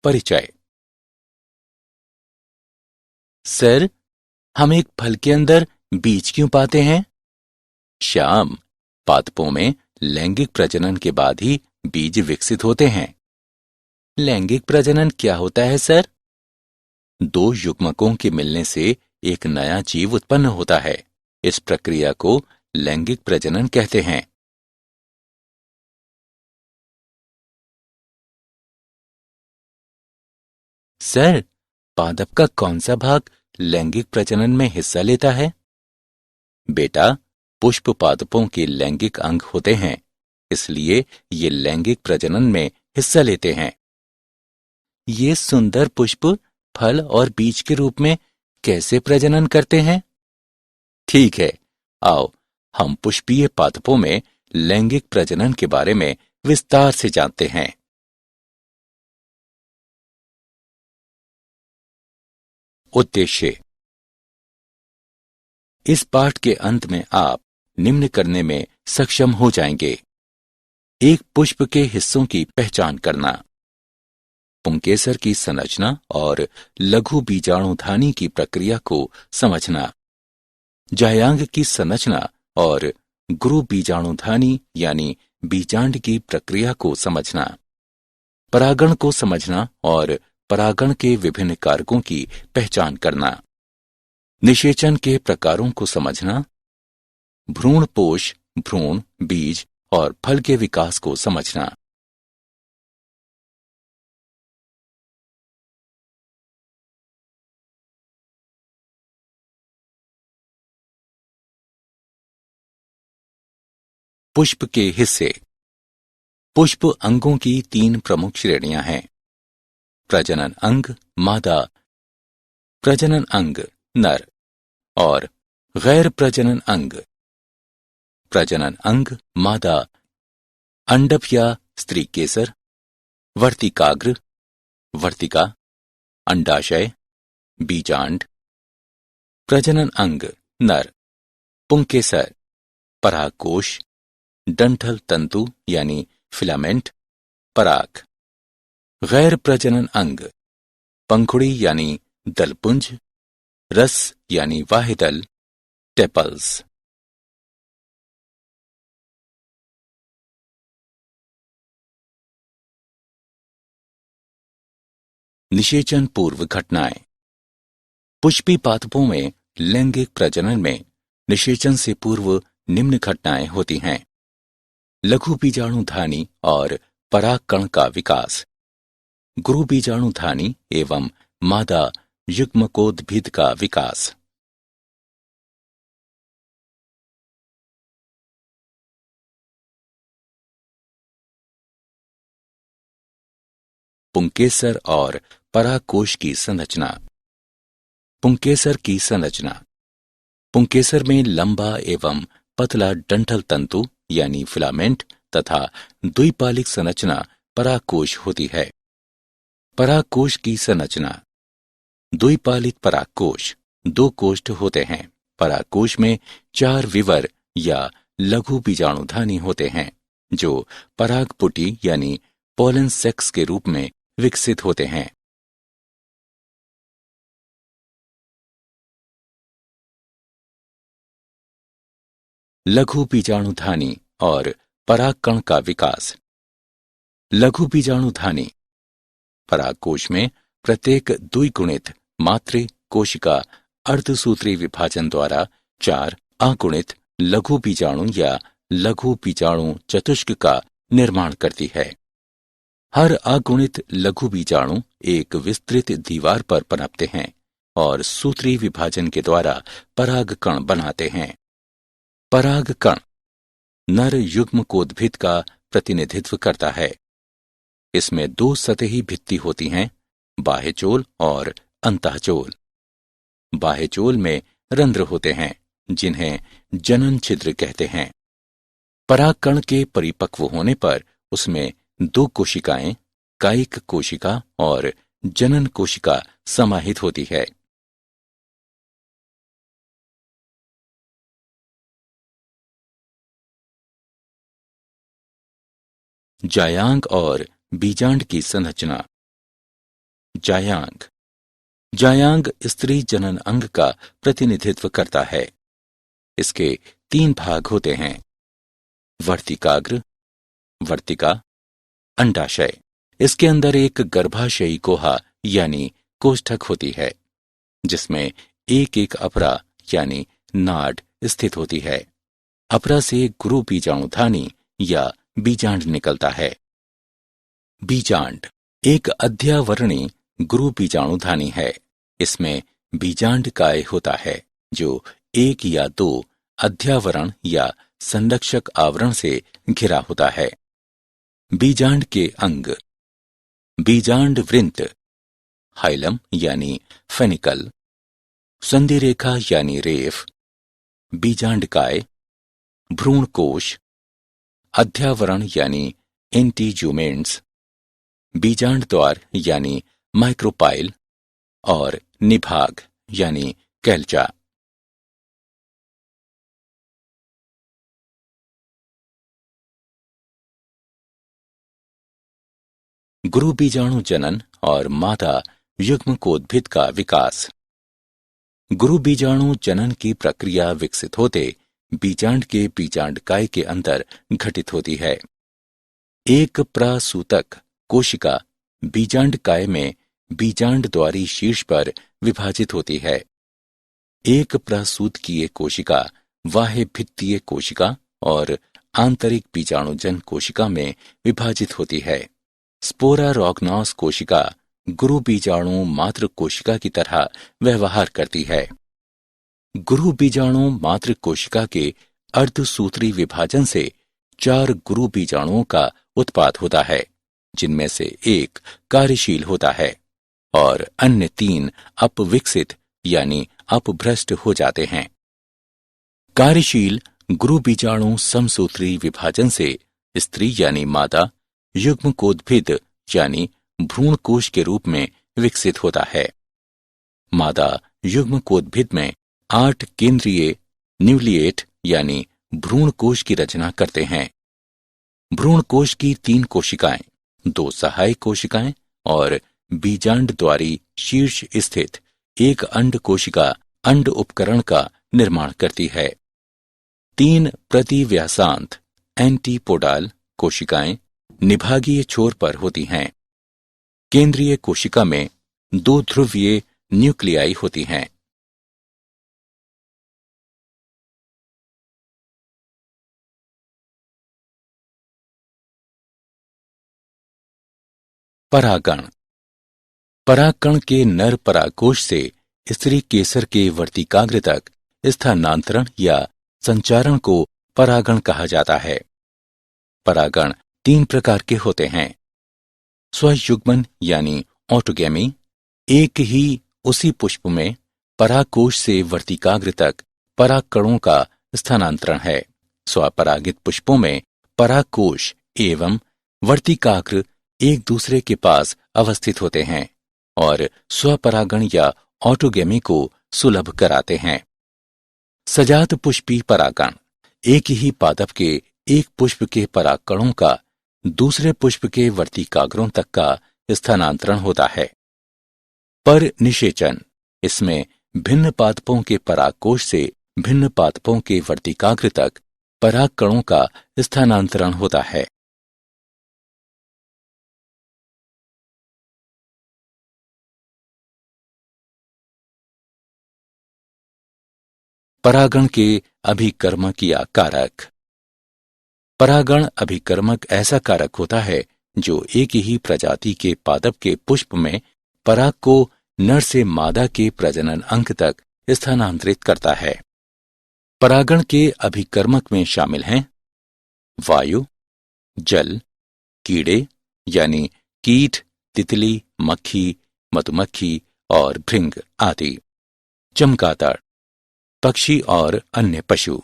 परिचय। सर, हम एक फल के अंदर बीज क्यों पाते हैं? श्याम, पादपों में लैंगिक प्रजनन के बाद ही बीज विकसित होते हैं। लैंगिक प्रजनन क्या होता है सर? दो युग्मकों के मिलने से एक नया जीव उत्पन्न होता है। इस प्रक्रिया को लैंगिक प्रजनन कहते हैं। सर, पादप का कौन सा भाग लैंगिक प्रजनन में हिस्सा लेता है? बेटा, पुष्प पादपों के लैंगिक अंग होते हैं, इसलिए ये लैंगिक प्रजनन में हिस्सा लेते हैं। ये सुंदर पुष्प फल और बीज के रूप में कैसे प्रजनन करते हैं? ठीक है, आओ हम पुष्पीय पादपों में लैंगिक प्रजनन के बारे में विस्तार से जानते हैं। उद्देश्य। इस पाठ के अंत में आप निम्न करने में सक्षम हो जाएंगे। एक पुष्प के हिस्सों की पहचान करना, पुंकेसर की संरचना और लघु बीजाणुधानी की प्रक्रिया को समझना, जायांग की संरचना और गुरु बीजाणुधानी यानी बीजांड की प्रक्रिया को समझना, परागण को समझना और परागण के विभिन्न कारकों की पहचान करना, निषेचन के प्रकारों को समझना, भ्रूणपोष, भ्रूण, बीज और फल के विकास को समझना। पुष्प के हिस्से। पुष्प अंगों की तीन प्रमुख श्रेणियां हैं। प्रजनन अंग मादा, प्रजनन अंग नर और गैर प्रजनन अंग। प्रजनन अंग मादा, अंडप या स्त्री केसर, वर्तिकाग्र, वर्तिका, अंडाशय, बीजांड। प्रजनन अंग नर, पुंकेसर, परागकोश, डंठल तंतु यानी फिलामेंट, पराग। गैर प्रजनन अंग पंखुड़ी यानी दलपुंज, रस यानी वाहिदल, टेपल्स। निषेचन पूर्व घटनाएं। पुष्पी पादपों में लैंगिक प्रजनन में निषेचन से पूर्व निम्न घटनाएं होती हैं। लघु बीजाणुधानी और परागकण का विकास, गुरु बीजाणुधानी एवं मादा युग्मकोद्भिद का विकास। पुंकेसर और परागकोश की संरचना। पुंकेसर की संरचना। पुंकेसर में लंबा एवं पतला डंठल तंतु यानी फिलामेंट तथा द्विपालिक संरचना परागकोश होती है। परागकोश की संरचना। द्विपालित परागकोश, दो कोष्ठ होते हैं। परागकोश में 4 विवर या लघु बीजाणुधानी होते हैं, जो परागपुटी यानी पोलन सेक्स के रूप में विकसित होते हैं। लघु बीजाणुधानी और परागकण का विकास। लघु बीजाणुधानी। परागकोश में प्रत्येक द्विगुणित मातृ कोशिका अर्धसूत्री विभाजन द्वारा 4 अगुणित लघु बीजाणु या लघु बीजाणु चतुष्क का निर्माण करती है। हर अगुणित लघु बीजाणु एक विस्तृत दीवार पर पनपते हैं और सूत्री विभाजन के द्वारा परागकण बनाते हैं। परागकण नर युग्मकोद्भिद का प्रतिनिधित्व करता है। इसमें 2 सतही भित्ति होती हैं, बाह्यचोल और अंतःचोल। बाह्यचोल में रंध्र होते हैं, जिन्हें जनन छिद्र कहते हैं। परागकण के परिपक्व होने पर उसमें 2 कोशिकाएं, कायिक कोशिका और जनन कोशिका समाहित होती है। जायांग और बीजांड की संरचना। जायांग। जायांग स्त्री जनन अंग का प्रतिनिधित्व करता है। इसके 3 भाग होते हैं: वर्तिकाग्र, वर्तिका, अंडाशय। इसके अंदर एक गर्भाशयी कोहा यानी कोष्ठक होती है, जिसमें एक एक अपरा यानी नाड स्थित होती है। अपरा से गुरु बीजाणुधानी या बीजांड निकलता है। बीजांड एक अध्यावरणी गुरु बीजाणुधानी है। इसमें बीजांड काय होता है, जो 1 या 2 अध्यावरण या संरक्षक आवरण से घिरा होता है। बीजांड के अंग: बीजांड वृंत, हाइलम यानी फेनिकल, संधि रेखा यानी रेफ, बीजांडकाय, भ्रूणकोश, अध्यावरण यानी एंटीज्यूमेंट्स, बीजांड द्वार यानी माइक्रोपाइल और निभाग यानी कैल्चा। गुरु बीजाणु जनन और मादा युग्मकोद्भिद का विकास। गुरु बीजाणु जनन की प्रक्रिया विकसित होते बीजांड के बीजांडकाय के अंदर घटित होती है। एक प्रसूतक कोशिका बीजांडकाय में बीजांड द्वारी शीर्ष पर विभाजित होती है। एक प्रसूतकीय कोशिका बाह्य भित्तीय कोशिका और आंतरिक बीजाणुजन कोशिका में विभाजित होती है। स्पोरारॉग्नोस कोशिका गुरु बीजाणु मातृ कोशिका की तरह व्यवहार करती है। गुरु बीजाणु मातृ कोशिका के अर्धसूत्री विभाजन से 4 गुरु बीजाणुओं का उत्पाद होता है, जिनमें से एक कार्यशील होता है और अन्य 3 अपविकसित यानी अपभ्रष्ट हो जाते हैं। कार्यशील गुरु बीजाणु समसूत्री विभाजन से स्त्री यानी मादा युग्मकोद्भिद यानी भ्रूणकोश के रूप में विकसित होता है। मादा युग्मकोद्भिद में 8 केंद्रीय न्यूक्लिएट यानी भ्रूणकोश की रचना करते हैं। भ्रूणकोश की 3 कोशिकाएं, 2 सहायक कोशिकाएं और बीजांड द्वारी शीर्ष स्थित एक अंड कोशिका अंड उपकरण का निर्माण करती है। 3 प्रतिव्यासांत एंटीपोडाल कोशिकाएं निभागीय छोर पर होती हैं। केंद्रीय कोशिका में 2 ध्रुवीय न्यूक्लियाई होती हैं। परागण। परागकण के नर परागकोश से स्त्री केसर के वर्तिकाग्र तक स्थानांतरण या संचारण को परागण कहा जाता है। परागण 3 प्रकार के होते हैं: स्वयुग्मन यानी ऑटोगैमी, एक ही उसी पुष्प में परागकोश से वर्तिकाग्र तक परागकणों का स्थानांतरण है। स्वपरागित पुष्पों में परागकोश एवं वर्तिकाग्र एक दूसरे के पास अवस्थित होते हैं और स्वपरागण या ऑटोगैमी को सुलभ कराते हैं। सजात पुष्पी परागण एक ही पादप के एक पुष्प के परागकणों का दूसरे पुष्प के वर्तिकाग्रों तक का स्थानांतरण होता है। पर निषेचन इसमें भिन्न पादपों के परागकोश से भिन्न पादपों के वर्तिकाग्र तक परागकणों का स्थानांतरण होता है। परागण के अभिकर्मक या कारक। परागण अभिकर्मक ऐसा कारक होता है जो एक ही प्रजाति के पादप के पुष्प में पराग को नर से मादा के प्रजनन अंग तक स्थानांतरित करता है। परागण के अभिकर्मक में शामिल हैं वायु, जल, कीड़े यानी कीट, तितली, मक्खी, मधुमक्खी और भृंग आदि, चमगादड़, पक्षी और अन्य पशु।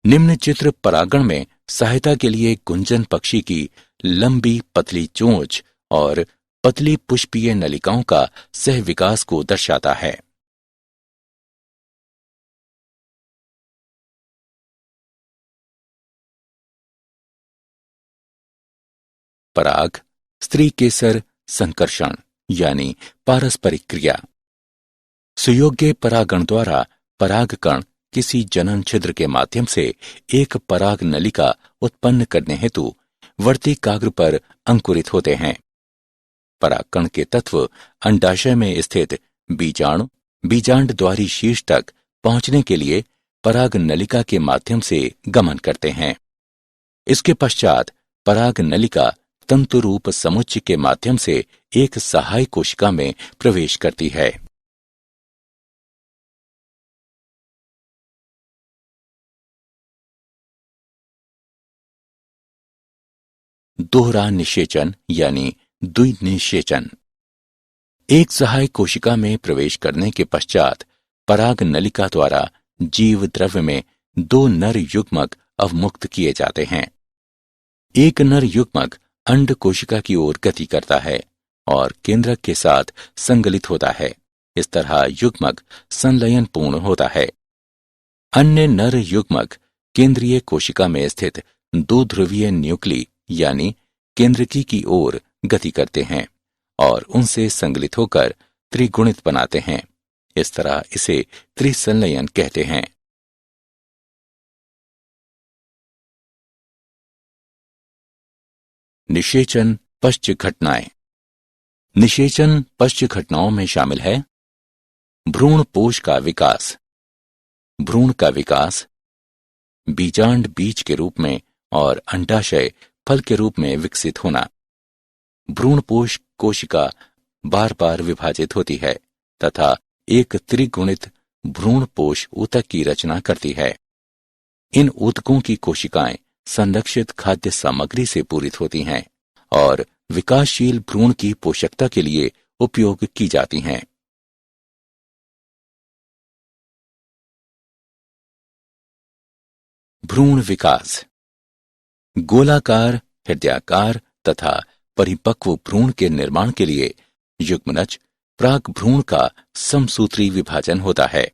निम्न चित्र परागण में सहायता के लिए गुंजन पक्षी की लंबी पतली चोंच और पतली पुष्पीय नलिकाओं का सहविकास को दर्शाता है। पराग, स्त्री केसर, संकर्षण यानी पारस्परिक क्रिया। सुयोग्य परागण द्वारा परागकण किसी जनन छिद्र के माध्यम से एक पराग नलिका उत्पन्न करने हेतु वर्तिकाग्र पर अंकुरित होते हैं। परागकण के तत्व अंडाशय में स्थित बीजाणु बीजांड द्वारी शीर्ष तक पहुंचने के लिए पराग नलिका के माध्यम से गमन करते हैं। इसके पश्चात पराग नलिका तंतु रूप समुच्चय के माध्यम से एक सहायक कोशिका में प्रवेश करती है। दोहरा निषेचन यानी द्विनिषेचन। एक सहायक कोशिका में प्रवेश करने के पश्चात पराग नलिका द्वारा जीव द्रव्य में दो नर युग्मक अवमुक्त किए जाते हैं। एक नर युग्मक अंड कोशिका की ओर गति करता है और केंद्रक के साथ संगलित होता है। इस तरह युग्मक संलयन पूर्ण होता है। अन्य नर युग्मक केंद्रीय कोशिका में स्थित दो ध्रुवीय न्यूक्ली यानी केंद्रकी की ओर गति करते हैं और उनसे संगलित होकर त्रिगुणित बनाते हैं। इस तरह इसे त्रिसंलयन कहते हैं। निषेचन पश्च घटनाएं। निषेचन पश्च घटनाओं में शामिल है भ्रूण पोष का विकास, भ्रूण का विकास, बीजांड बीज के रूप में और अंडाशय फल के रूप में विकसित होना। भ्रूणपोष कोशिका बार बार विभाजित होती है तथा एक त्रिगुणित भ्रूणपोष ऊतक की रचना करती है। इन ऊतकों की कोशिकाएं संरक्षित खाद्य सामग्री से पूरित होती हैं और विकासशील भ्रूण की पोषकता के लिए उपयोग की जाती हैं। भ्रूण विकास। गोलाकार, हृदयाकार तथा परिपक्व भ्रूण के निर्माण के लिए युग्मनज प्राक भ्रूण का समसूत्री विभाजन होता है।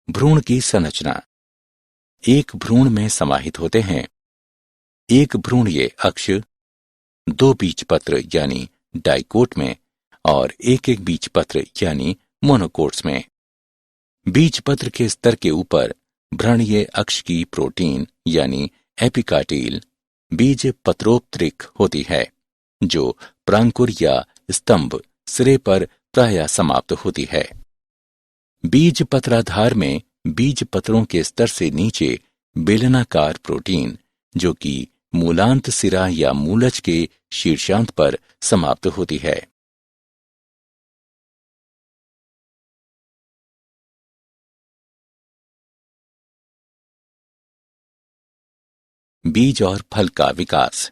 भ्रूण की संरचना। एक भ्रूण में समाहित होते हैं एक भ्रूणीय अक्ष, दो बीजपत्र यानी डाइकोट में और एक एक बीजपत्र यानी मोनोकोट्स में। बीजपत्र के स्तर के ऊपर भ्रणीय अक्ष की प्रोटीन यानी एपिकाटील बीज पत्रोपत्रिक होती है जो प्रांकुर या स्तंभ सिरे पर प्रायः समाप्त होती है। बीज पत्राधार में बीज पत्रों के स्तर से नीचे बेलनाकार प्रोटीन जो कि मूलांत सिरा या मूलज के शीर्षांत पर समाप्त होती है। बीज और फल का विकास।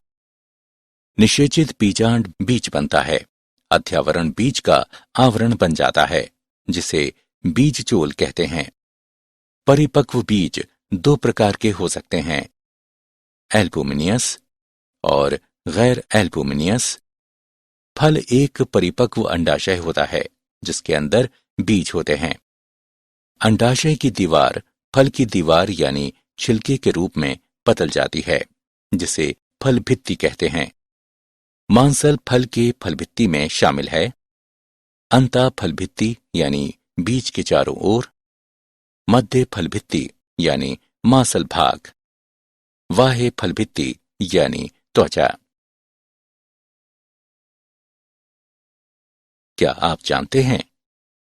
निषेचित बीजांड बीज बनता है। अध्यावरण बीज का आवरण बन जाता है जिसे बीजचोल कहते हैं। परिपक्व बीज दो प्रकार के हो सकते हैं, एल्बुमिनियस और गैर एल्बुमिनियस। फल एक परिपक्व अंडाशय होता है जिसके अंदर बीज होते हैं। अंडाशय की दीवार फल की दीवार यानी छिलके के रूप में पतल जाती है जिसे फल भित्ति कहते हैं। मांसल फल के फल भित्ति में शामिल है अंता फल भित्ति यानी बीज के चारों ओर, मध्य फल भित्ति यानी मांसल भाग, बाह्य फल भित्ति यानी त्वचा। क्या आप जानते हैं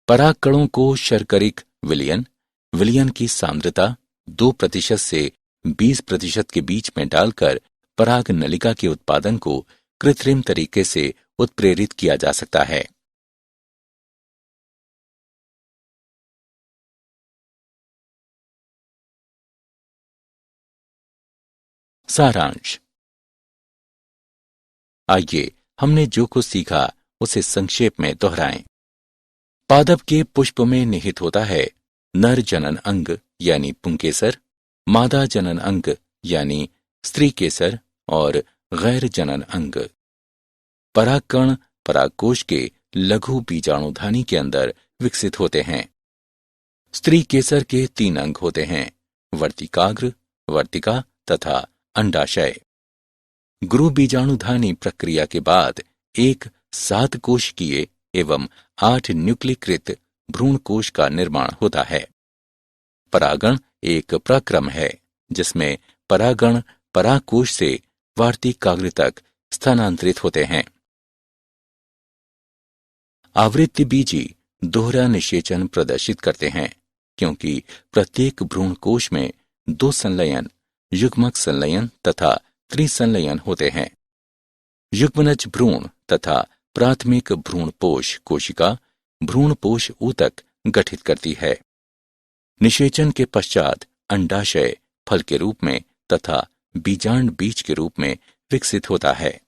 परागकणों को शर्करिक विलयन, विलयन की सांद्रता 2% से 20% के बीच में डालकर पराग नलिका के उत्पादन को कृत्रिम तरीके से उत्प्रेरित किया जा सकता है। सारांश। आइए हमने जो कुछ सीखा उसे संक्षेप में दोहराएं। पादप के पुष्प में निहित होता है नर जनन अंग यानी पुंकेसर, मादा जनन अंग यानी स्त्री केसर और गैर जनन अंग। परागकण परागकोश के लघु बीजाणुधानी के अंदर विकसित होते हैं। स्त्री केसर के 3 अंग होते हैं, वर्तिकाग्र, वर्तिका तथा अंडाशय। गुरु बीजाणुधानी प्रक्रिया के बाद एक 7 कोशिकीय एवं 8 न्यूक्लीकृत भ्रूण कोश का निर्माण होता है। परागण एक प्रक्रम है जिसमें परागण परागकोश से वार्तिकाग्र तक स्थानांतरित होते हैं। आवृत्तिबीजी दोहरा निषेचन प्रदर्शित करते हैं क्योंकि प्रत्येक भ्रूण कोश में 2 संलयन, युग्मक संलयन तथा त्रिसंलयन होते हैं। युग्मनज भ्रूण तथा प्राथमिक भ्रूणपोष कोशिका भ्रूणपोष ऊतक गठित करती है। निषेचन के पश्चात अंडाशय फल के रूप में तथा बीजांड बीज के रूप में विकसित होता है।